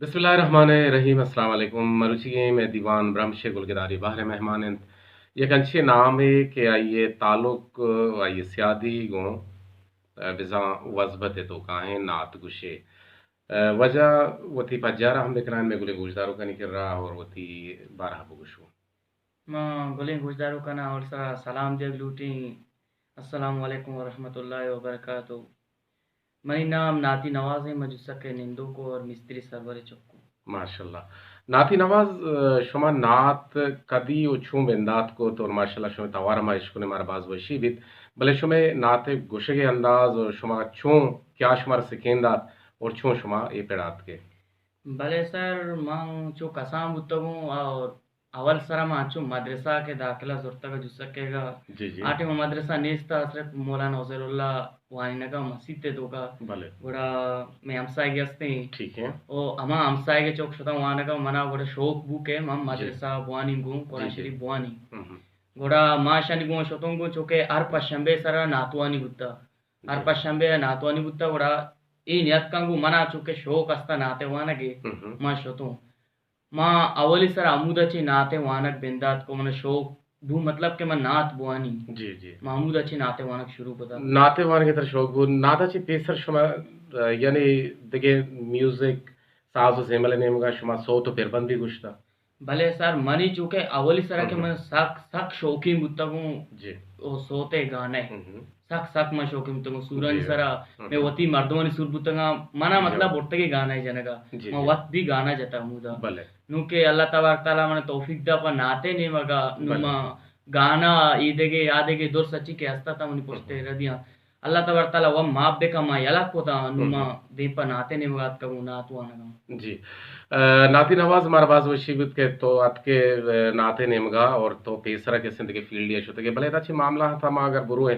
बिस्मिल्लाहिर्रहमानिर्रहीम अस्सलाम वालेकुम मरुची में दीवान ब्रह्मशे गुलगदारी बाहर मेहमान एक अच्छे नाम है कि आइए ताल्लुक आइए सियादी गो बिजा वजबत तो काहे नात गुशे वजह वती पज्जारा हम देखना में गुले गुजदारों का निकल रहा और वती बारह बुगुशु गुलें गुजदारों का ना और सारा सलाम जग लूटी अस्सलाम वालेकुम वरहमतुल्लाहि वबरकातुहू। मनी नाम नाती नवाज है मजुसक के निंदो को और मिस्त्री सरवर चक्कू। माशाल्लाह नाती नवाज शुमा नात कदी उछू बेंदात को तो माशाल्लाह शुमे तवारा मा इश्कुने मारा बाज वशी बित भले शुमे नाते गुशगे अंदाज और शुमा छू क्या शुमार सिकेंदात और छू शुमा ये पेड़ात के भले सर मांग चो कसाम बुतगू और अवल सरा माचो मदरसा के दाखिला जुर्ता का जुसकेगा जी जी आटे में मदरसा नेस्ता हजरत मौलाना उज़ैरुल्लाह वाइनगा मस्जिद ते दोगा भले गुड़ा मैं हमसाय गस्ते ठीक है ओ अमा हमसाय के चौक शता वानगा मना गुड़ा शौक बुके मम जी मदरसा बुआनी गु जी कुरान जी शरीफ बुआनी हम्म, गोड़ा माशानी गु शतोंगु चोके हर पशंबे सरा नातवानी गुत्ता हर जी पशंबे नातवानी गुत्ता गोड़ा ई नियत कंगु मना चुके शौक अस्ता नाते वानगे हम्म, मा शतों मा अवली सर अमुदाची नाते वानक बिंदात को मन शौक दू मतलब के मन नात बुआनी जी जी महमूदाची नाते वानक शुरू बता नाते वान के तर शौक बु नादाची पेसर शुमा यानी दिगे म्यूजिक साजो सेमले नेमगा शुमा सो तो पेरबंदी गुश्ता भले सर मनी चुके अवली सर के हम्म, मन सक सक शौकीन बुत्तगु जी ओ सोते गाने हम्म, सक सक म शौकीन बुत्तगु सूरन जी सरा मैं हम्म, वती मर्दोनी सुर बुत्तगा मना जी मतलब उठते के गाना है जनगा जी म जी वत भी गाना जता मुदा भले नुके अल्लाह तबारक ताला मन तौफीक दा पर नाते ने मगा भले नुमा गाना ईदेगे यादेगे दूर सच्ची के हस्ता था मनी हम्म, पोस्टे रदिया अल्लाह तबारक ताला व माप बेका मा यला कोता नुमा हम्म, दे पर नाते ने मगा कबू नातु आना जी नाती नवाज मारबाज वशीबित के तो अतके नाते नेमगा और तो पेसरा के सिंदगी फील्ड ये शुतके भले अच्छी मामला था मा अगर बुरु है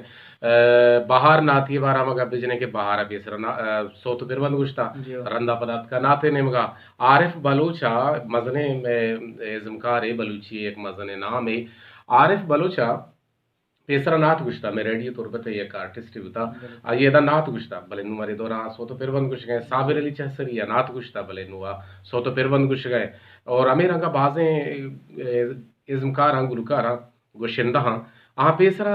बाहर नाती बारा मगा बिजने के बाहर पेसरा सो तो बिरबंद गुश्ता जी रंदा पदार्थ का नाते नेमगा आरिफ बलूचा मजने में जमकार है बलूची एक मजने नाम है आरिफ बलूचा पेसरा नाथ गुश्ता मैं रेडियो तौर पे एक आर्टिस्ट बता ये दा नाथ गुश्ता भले नु मारे दौरा सो तो पेरवन गुश गए साबिर अली चहसरी या नाथ गुश्ता भले नुआ सो तो पेरवन गुश गए और अमीर हंगा बाजें इज़मकार हंग गुलकार हंग गुशिंदा हंग आ पेसरा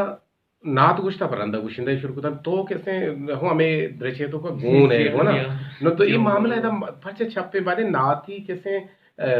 नाथ गुश्ता पर अंदा गुशिंदा शुरू कुतन तो कैसे हो हमें दृश्य तो का गुण है हो ना नो तो ये मामला एकदम फचे छप्पे बादे नाथी कैसे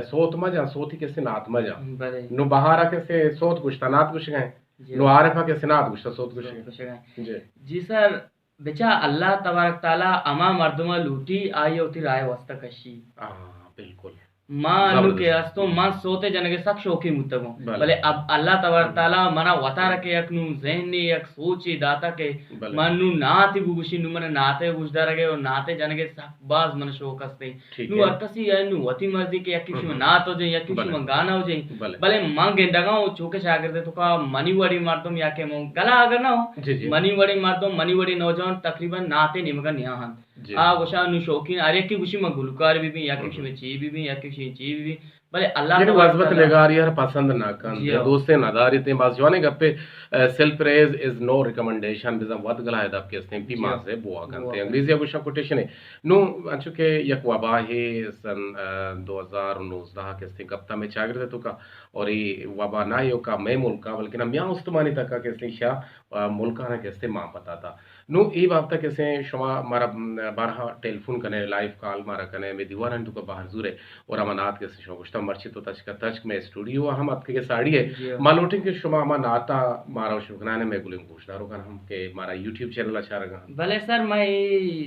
सोत मजा सोती कैसे नाथ मजा भले नु बहारा कैसे सोत गुश्ता नाथ गुश गए जी नो आरिफा के सिनात गुश्ता सोत गुश सोच कुछ है जी जी सर बेचा अल्लाह तबारक ताला अमा मर्दमा लूटी आई होती राय वस्ता कशी हाँ बिल्कुल मां नु के जबरदस्त अस्तो मां सोते जनगे सक शौकी मुतगो भले भले अब अल्लाह तबारक ताला मना वता रखे यकनु ज़हनी यक सोची दाता के भले मनु नाति बुगुशी नु मन नाते गुजदा रगे और नाते जनगे सक बाज मन शौक अस्ते ठीक नु है अर्थसी है नु वती मर्जी के यकी हम्म, शुम नात हो जाए यकी भले शुम गाना हो जाए भले भले मां गेंदगा वो चोके शागिर्दे तो का मनी वड़ी मार तुम याके मो गला अगर ना हो जी जी मनी वड़ी मार तुम मनी वड़ी नौजवान तकरीबन नाते निमगा नियाहन जी आ गोशा नु शौकीन अरे की गुशी में गुलकार भी याके हम्म, शुम ची भी याके शुम ची भी भले अल्लाह यानी तबारक वज़बत ताला निगार यार पसंद ना कान जी ते दोस्ते नदारिते बाज जवाने गप्पे self praise is no recommendation बिजा वद गला है दब के स्टेम पी जी मास है बुआ वो करते अंग्रेजी या कुछ कोटेशन है नो अंचु के यक वबा है सन 2019 के स्टेम कप्ता में चागिर तो का और ये वबा ना यो का मैं मुल्का बल्कि ना मियां उस्मानी तक का के स्टेम मुल्का ना के स्टेम मां पता था नो ई बात तक कैसे शमा मारा बारहा टेलीफोन कने लाइव कॉल मारा कने में दीवारन तो का बाहर जुरे और अमनात के शोगुश्ता मर्ची तो तच का तच में स्टूडियो हम आपके के साड़ी है जी मालोटिंग के शुमा मा नाता मारा शुकराने में गुलिंग पूछदारो kan हम के मारा यूट्यूब चैनल अच्छा रगा भले सर मैं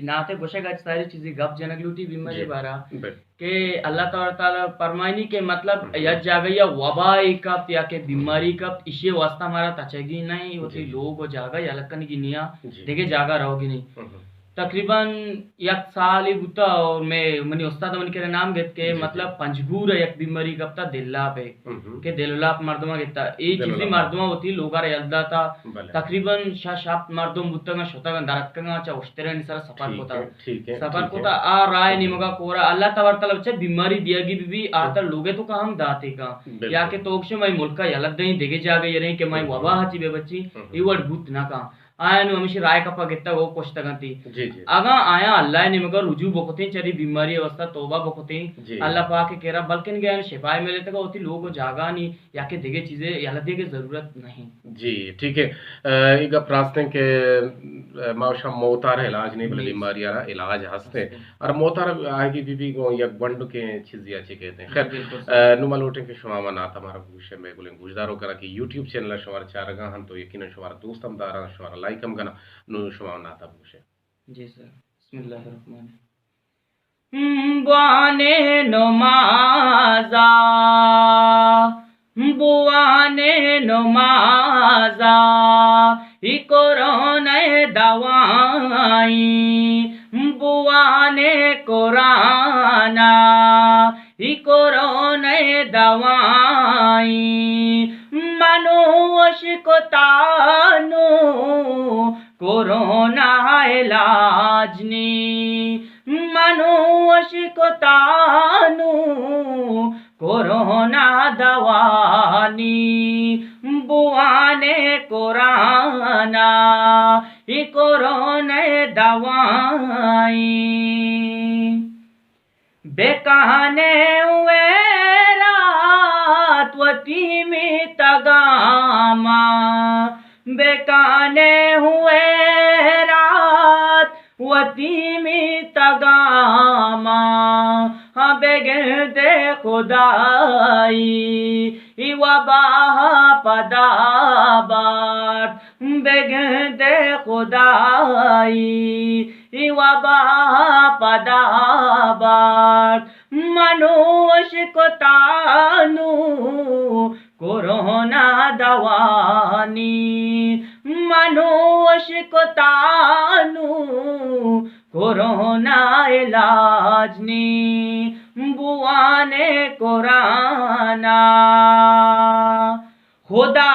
नाते गोशा का सारी चीजें गप जनक लूटी बीमारी जी बारा बिल के अल्लाह ताला फरमाइनी के मतलब हम्म, यज जागा या वबाई कप या के बीमारी कप इसे वास्ता हमारा तचेगी नहीं होती जी लोग वो जागा या लकन की निया जी देखे जागा रहोगी नहीं हम्म, तकरीबन एक साल ही गुता और मैं मनी उस्ताद मन के नाम घेत के जी जी मतलब पंजगूर एक बीमारी कपता दिल्ला पे हम्म, के दिल्लाप मर्दमा घेता ये चीज़ी दिलोला मर्दमा होती लोगार यल्दा था भले तकरीबन शाप मर्दम बुत्तंगा शोतंगा दरत्कंगा चा उश्तेरे निसरा सफर कोता ठीक है सफर ठीक है कोता आ राय निमगा कोरा अल्लाह तबार तलब से बीमारी दियागी बीबी आता लोगे तो का हम दाते का या बिल्कुल के तोक्षे मैं मुल्का यलद दई देगे जागे ये रही के मैं हम्म, वबा हची बे बच्ची हम्म, ये वर्ड भूत ना का आया नु हमेशा राय कपा गित्ता वो कोश्तगंती जी जी आगा आया अल्लाह ने मगर रुजू बखते चरी बीमारी अवस्था तौबा बखते जी अल्लाह पाक के केरा बल्कि गया शिफाए मिले तक होती लोगों जागा नहीं या के दिगे चीजें या दिगे जरूरत नहीं जी ठीक है ಈಗ ಪ್ರಾಸ್ತೆ के मावशा मोतार इलाज नहीं बल्कि मीस बीमारी यारा इलाज हंसते हस्ते और मोतार आगे बीबी को या बंड के चीज या ची कहते हैं जी खैर बिल्कुल सही नुमा लोटे के शुमा मना हमारा गुशे में बोले गुजदारो करा कि यूट्यूब चैनल शुमार चारगा हम तो यकीनन शुमार दोस्त हम दारा शुमार लाइक हम गना नु शुमा मना था गुशे जी सर बिस्मिल्लाहिर्रहमान बुआने नमाजा बुआने नमाजा इकोरोने दवाई बुआने कुराना इकोरोने दवाई मनुष को तानु कोरोना इलाजनी मनुष को तानु कोरोना दवानी बुआने कोराना ई कोरोना दवाई बेकाने हुए रात वती में तगामा बेकाने हुए रात वती में तगामा हाँ बेगदे खुदाई वबा पदाबात बेगदे खुदाई वबा पदाबात मनुष्य को तानु कोरोना दवानी मनुष्य को तानु कोरोना इलाजनी बुआने कुराना खुदा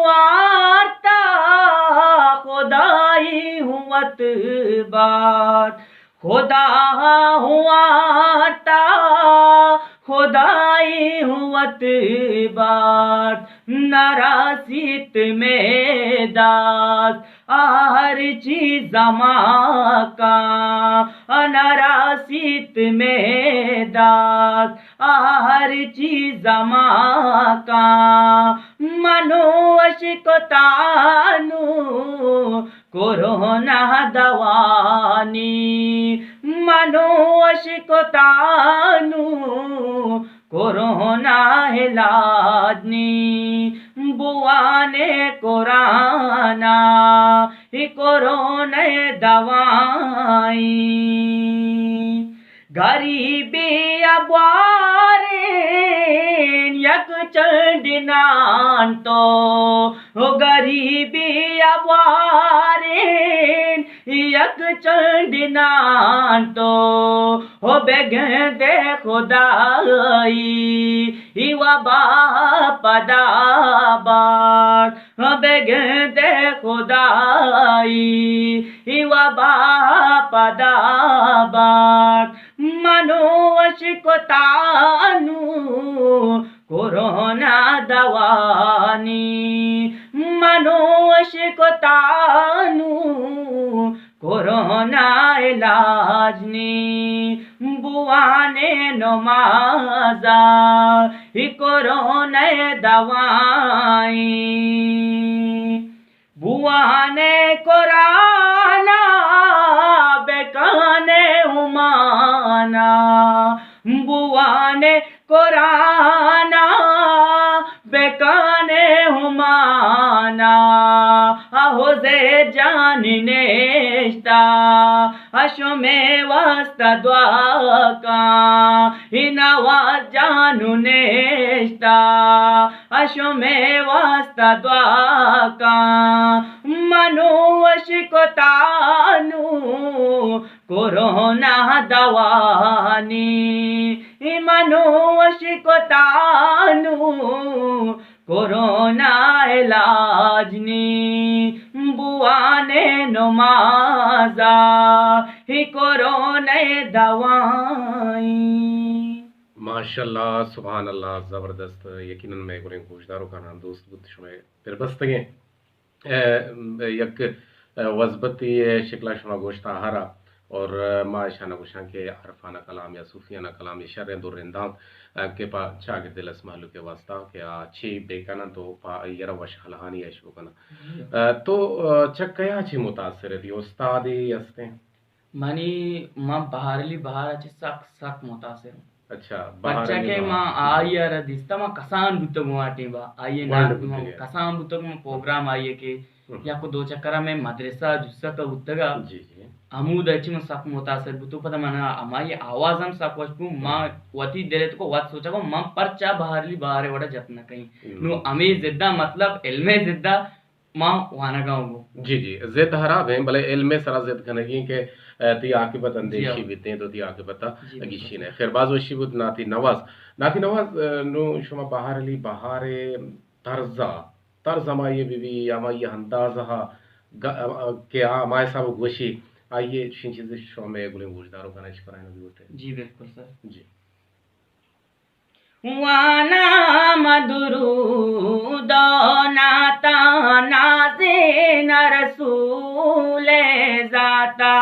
वार्ता खुदाई हुवत बात खुदा वार्ता खुदाई हुवत बात नरासित में दास हर चीज जमा का नरासित में दास हर चीज जमा का मनुष्य को तानु कोरोना दवानी मनुष्य को तानु कोरोना इलाजनी बुआने कुराना ही कोरोना दवाई गरीबी अबारे यक चंडिनान तो हो गरीबी अबारे यक चंडिनान तो हो बेगदे खुदाई वबा पदाबार हो बेगदे खुदाई वबा पदाबार मनुष्य को तानु कोरोना दवानी मनुष्य को तानु कोरोना इलाजनी बुआने नमाजा ही कोरोना दवाई बुआने कुराना बेकाने हुमाना बुआने कुराना बेकाने हुमाना होजे जान नेश्ता अशो में वास्ता द्वाका हिनावा जानू नेश्ता अशो में वास्ता द्वाका मनुष्य को तानु कोरोना दवानी मनुष्य को तानु कोरोना इलाजनी बुआने नमाजा ही कोरोना दवाई माशाल्लाह सुभान अल्लाह ज़बरदस्त यकीनन मैं गुरें गुजदारों का नाम दोस्त बुद्ध शुमे फिर बस्तगे यक वज़बती शिकला शुमा गोश्ता हरा और मा शाना गुशां के अरफाना कलाम या सूफियाना कलाम या शर्र दुर्रिंदां के पा चागे दिलस महलू के वास्ता के अच्छी बेकना तो पा यरा वश हलहानी ऐश बकना तो चक्कया छी मुतासिर दी उस्तादी हस्ते मनी मां बहारली बहार अच्छे सक सक मुतासिर अच्छा बच्चा बहार के मां आयर दिस्ता मां कसान बुतग वाटे बा आइए ना वांड मां बुतगे। कसान बुतग मां प्रोग्राम आइए के या को दो चक्करा में मदरसा जुस्सा का बुतगा जी जी अमूद अच्छी में सक मुतासिर बुतु पता मना हमारी आवाज हम सक वस्तु मां वती देरे तो को वत सोचा को मां परचा बहारली बहारे वड़ा जतना कहीं नु अमी जिद्दा मतलब इल्मे जिद्दा मां वाना गाऊंगो जी जी जिद हराब है भले इल्म में सरा जिद खनगी के ती आकिबत जी अंदेशी हाँ बीते तो ती आकिबत जी बिल्कुल गिशीने सर खैर बाज वशी बुद नाती नवाज नो शुमा बहार अली बहारे तर्जा तर्जा मा ये बीबी या मा ये अंदाजा के माय साहब गोशी आइए शिन चीज शो में गुले गुजदारो का नश कराने भी होते जी बिल्कुल सर जी वाना मधुरूद नाता नाजे न रसूले जाता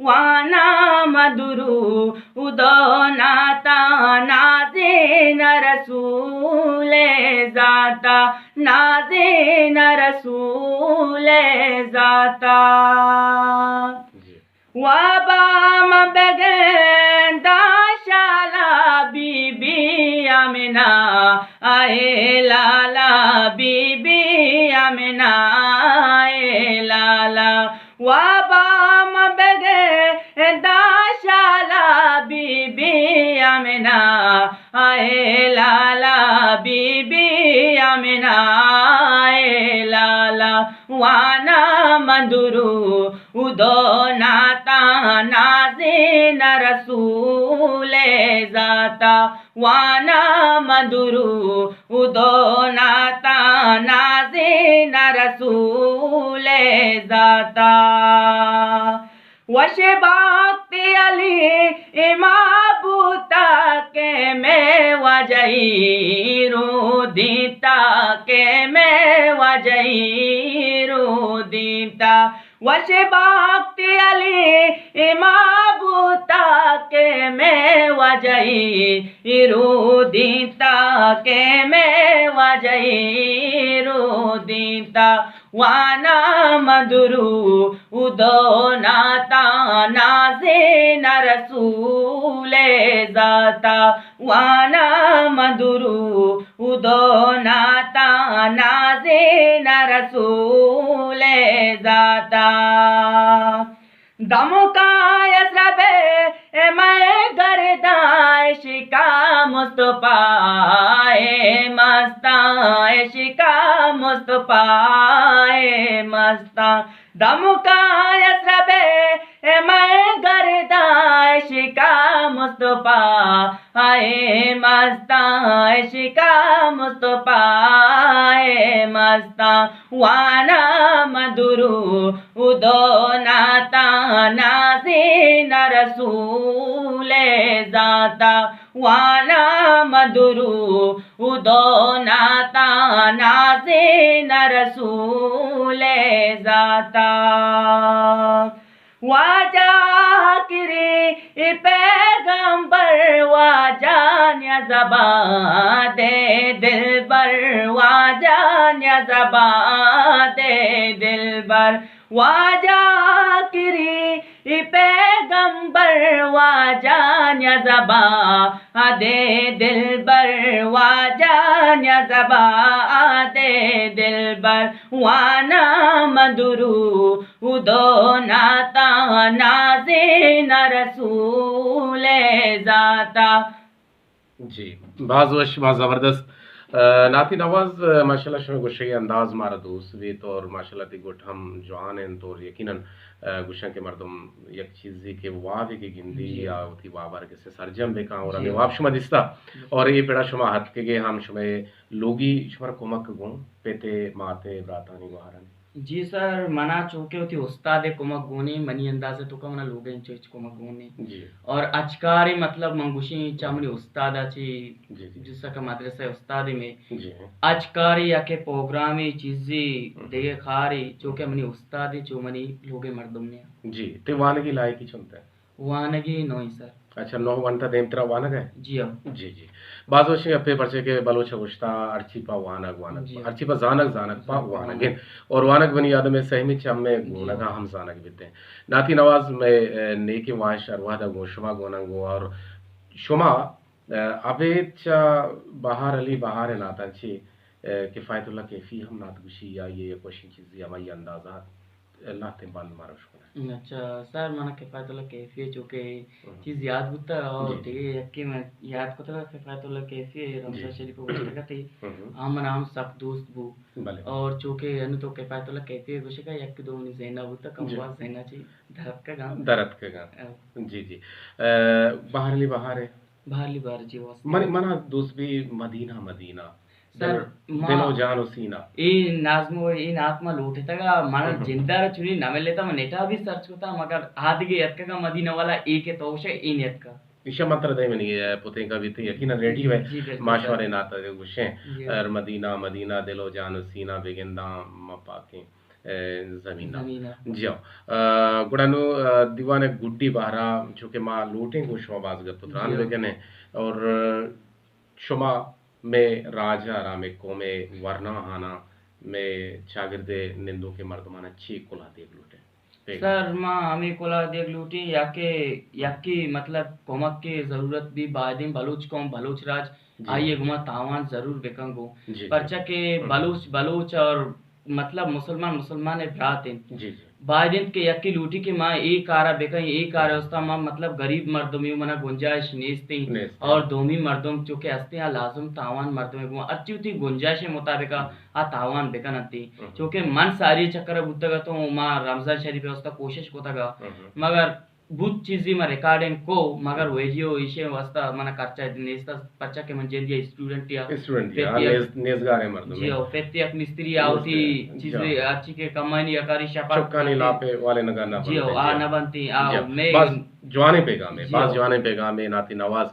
वाना मधुरूद नाता नाजे न रसूले जाता नाजे न रसूले जाता जी Wabam begenda shala bibi amina ae la bibi amina ae la wabam begenda shala bibi amina ae la bibi amina ae la wana manduru उदो नाता नाजे न रसूले जाता वाना मधुरु उदो नाता नाजे न रसूले जाता वश बाक्ति अली इमाबूता के मैं वजही रू दीता के मैं वजही रू दीता वश बाक्ति अली इमाबूता के मैं वजही रू दीता के मैं वजही रू दीता वाना मधुरु उदो नाता नाजे न रसूले जाता वाना मधुरु उदो नाता नाजे न रसूले जाता दमुकाय सबे मैं गर्दाय शिका मुस्तफाए मस्ताए शिका मुस्तफाए मस्ता दमुकाय सबे मैं गर्दाय शिका मुस्तफा आए मस्ताए शिका मुस्तफाए मस्ता वाना मधुरु उदो नाता नाजे न रसूले जाता वाना मधुरु उदो नाता नाजे न रसूले जाता वाजा किरी पैगंबर वाजा न्याज़बा दे दिल बर वाजा न्याज़बा दे दिल बर वाजा किरी पैगंबर वाजा न्याज़बा दे दिल बर वाजा न्याज़बा दे दिल बर वाना मधुरु उदो नाता नाजे न रसूले जाता जी बाज़ ज़बरदस्त नाती नवाज माशाल्लाह शमे गुस्से अंदाज मारा दोस्त वे तो और माशाल्लाह ती गुट हम जवान हैं तो यकीनन गुस्सा के मर्दम एक चीज़ के वाव के गिंदी जी या उठी वावर के से सरजम बे का और अने वाप शुमा दिस्ता और ये पेड़ा शुमा हाथ के गे हम शुमे लोगी शुमा कोमक गुण पेते माते ब्रातानी वारन जी सर, मना चूके होती उस्ताद कुमक गोने मनी अंदाजे तो कमना लोगे इंच कुमक गोने जी और अचकारी मतलब मंगुशी चामनी हम्म, उस्ताद अच्छी जी जी जिसका का मदरसा उस्ताद में जी अचकारी या के प्रोग्रामी चीजें हम्म, देखे खारी जो के हम्म, मनी उस्ताद जो मनी लोगे मर्दम ने जी ते वानगी लायकी चुनते हैं वानगी नोई सर अच्छा नो वंता देमतरा वानग है जी अब जी जी बाज वशी अपे परचे के बलोच गुश्ता अर्ची पा वानग जी वानग अब अर्ची पा जानक जानक पा वानग वानग और वानग बनी याद में सहमी चम में जी गोना का अब हम जानक बिते हैं नाती नवाज में नेकी वाश अरवादा गोशमा गोना गो और शुमा अबे चा बाहर अली बाहर है नाता छी किफायतुल्लाह कैफी हम नात गुशी या ये क्वेश्चन चीज़ हमारी अंदाजा लाते बंद मारो शुक्र अच्छा सर मन किफ़ायतुल्लाह कैफ़ी चूँकि है चीज़ याद गुत्ता जी और जी तेरे यक्की में याद को तो किफ़ायतुल्लाह कैफ़ी जी रमज़ान शरीफ को गुश्त थी हम्म, हम नाम सब दोस्त बु भले और चूँकि अनु तो किफ़ायतुल्लाह कैफ़ी गुश्त का यक्की दो नहीं ज़ैना बुत्ता कम जी बात ज़ैना ची धरत का गांव दरद के अ, गान जी जी बाहरली बाहर है बाहरली बार जी वास्ते मन मना दोस्त भी मदीना मदीना सर दिलो माँ जानो सीना ಈ ನಾಜ್ಮು ಈ ನಾತ್ಮ ಲೂಟಿತಾಗ మన हम्म, జిందార చుని నమెలేత మన नेटा भी सर्च होता मगर आदिगे यत्का का मदीना वाला एक है तोशे इन यत्का ईशा मंत्र दे मनी पुते का भी तो यकीन रेडी है जी बिल्कुल सर माशवरे नाता दे गुशे जी और मदीना मदीना दिलो जानो सीना बेगिंदा मपाके जमीना जमीन जियो गुड़ानु दीवाने गुड्डी बाहरा चूंकि माँ लूटें को शुमा बाजगर पुत्रान जी बेगने और शुमा में राजा रामे को में वरना हाना में शागिर्दे निंदो के मर्दमान अच्छी कुला देख लूटे पेगा सर माँ हमें कोला देख लूटी याकी मतलब कोमक की जरूरत भी बादिम बलूच कौम बलूच राज जी आइए गुमा तावान जरूर बेकंगो जी जी परचा के बलूच बलूच और मतलब मुसलमान मुसलमान है भ्रात हैं जी जी बायदिन के यक्की लूटी के माँ एक आरा बेकई एक आरा उस्ता माँ मतलब गरीब मर्दों में मना गुंजाइश नेस्ती नेस्ते और दोमी मर्दों चूंकि हस्ते यहाँ लाजुम तावान मर्दों में गुमा अच्छी उतनी गुंजाइश मुताबिक आ तावान बेकन अति चूंकि मन सारी चक्कर बुतगा तो माँ रमजान शरीफ उस्ता कोशिश कोतगा मगर बुत चीज़ी में रिकॉर्डिंग को मगर वेजियो इशे वास्ता मना खर्चा नेस्ता बच्चा के मन जेंदिया स्टूडेंट या स्टूडेंट या पेतियक नेजगारे मर्दों जी में और पेतियक मिस्त्री आवती चीजें अच्छी के कमानी अकारी शपा चक्कानी लापे वाले नगर ना जी बनते आ न बनती आओ मैं बस जवाने पेगा में जी बस जवाने पेगा में नाती नवाज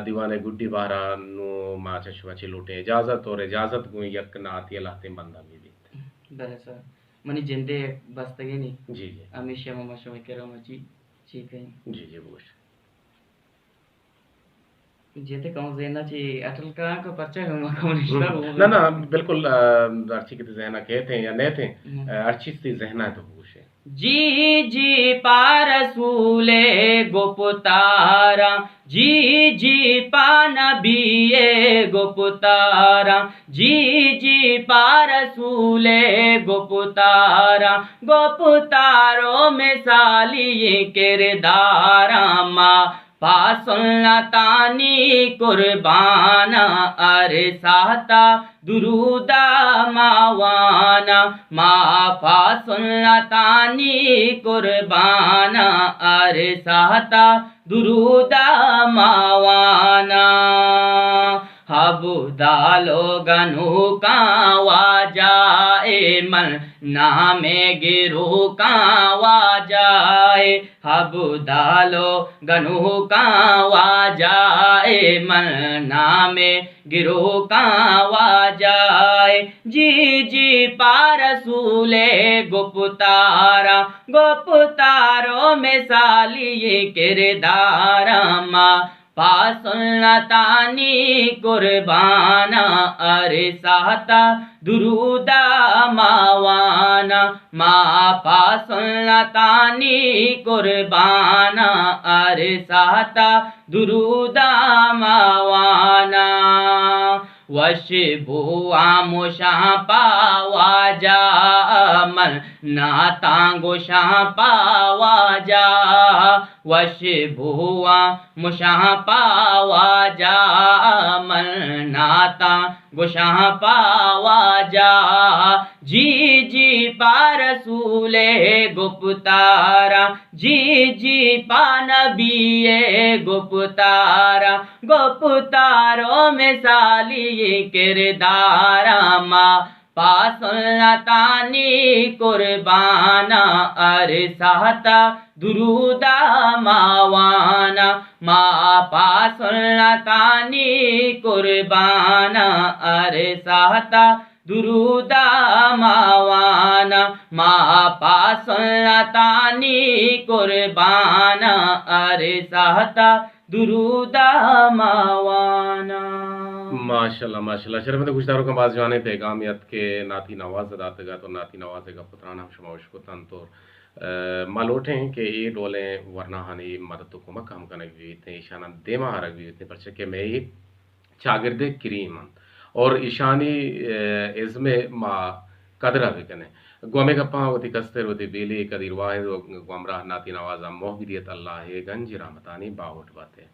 दीवाने गुड्डी बाहरा नो माचा शुवाची लूटे इजाजत गु यक नाती लाते बंदा में भी बरे सर मनी जिंदे बस्तगे नहीं जी जी हमेशा ममा शो के रो मची ठीक है जी जी बोश जेते कहूं जेना ची अटल का पर्चा है मका मनिश्ता ना ना बिल्कुल अर्ची की जहना कहते हैं या नहीं थे अर्ची सी जहना है तो बोश है जी जी पारसूले गोपुतारा जी जी पानबिए गोपुतारा जी जी पारसूले गोपुतारा गोपुतारो में साली किरदारा माँ पासुल्लतानी कुर्बाना अरे साता दुरूदा मावाना माँ पासुल्लतानी कुर्बाना अरे साता दुरूदा मावाना हबु दालो गनु कावा जाए मन नामे गिरु कावा जाए हबु दालो गनु कावा जाए मन नामे गिरो कावा जाए जी जी पारसूले गुप्तारा गुप्तारो में साली किरदारा माँ पासुल्लतानी कुर्बाना अरे साता दुरूदा मावाना माँ पासुल्लतानी कुर्बाना अरे साता दुरूदा मावाना वश बुआ मुशा पावा जा मन नातांगो शाह पावा जा वश बुआ मुशा पावा जा मन नाता गुशाह पावा जा जी जी पारसूले गुप्तारा जी जी पानबिए गुप्तारा गुप्तारो में साली किरदारा माँ पासुलतानी कुर्बाना अरसाता दुरूदा मावाना माँ पासुलतानी कुर्बाना अरसाता दुरूदा मावाना माँ पासुलतानी कुर्बाना अरसाता दुरूदा मावाना। माशाल्लाह माशाल्लाह शरमत गुश्तारों का बाज जाने पैगामियत के नाती नवाज दातगा तो नाती नवाज का पुत्राना शमाउश को तंतोर मालोटे के ये डोले वरना हनी मदद को मकाम करने भी इतने ईशाना देमा हरग भी इतने पर के मैं ये शागिर्दे करीम और ईशानी इज़मे मा कदरा भी कने गोमे गप्पा होती कस्तर होती बेली कदीर वाहिद गमराह नाती नवाजा मोहबियत अल्लाह गंज रहमतानी बाहुट बातें।